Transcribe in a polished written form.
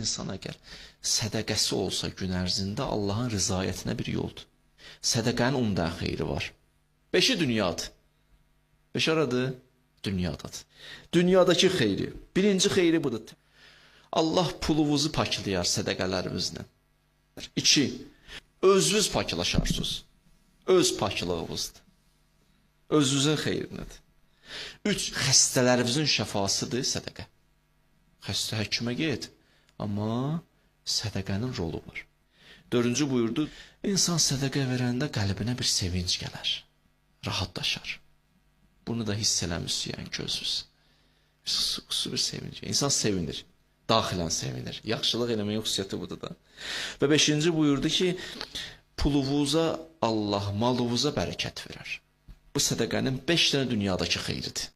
insan əgər sədəqəsi olsa gün ərzində Allahın rızayətinə bir yoldur. Sədəqənin ondan xeyri var. 5-i dünyadır. 5 aradır? Dünyadadır. Dünyadakı xeyri. Birinci xeyri budur. Allah puluvuzu paklayar sədəqələrimizlə. 2. Özünüz paklaşarsınız. Öz paklığınızdır. Özünüzün xeyrinədir. 3. Xəstələrimizin şəfasıdır sədəqə. Xəstə həkimə get, amma sədəqənin rolu var. 4. buyurdu, insan sədəqə verəndə qəlbinə bir sevinç gələr, rahatlaşar. Bunu da hiss eləmişsiniz gözünüz. Xüsusi bir sevinç. İnsan sevinir, daxilən sevinir. Yaxşılıq eləməyə xüsusiyyəti budur da. Və 5. buyurdu ki, puluvuza Allah, malıvuza bərəkət verər. Bu sədəqənin 5 dənə dünyadakı xeyridir.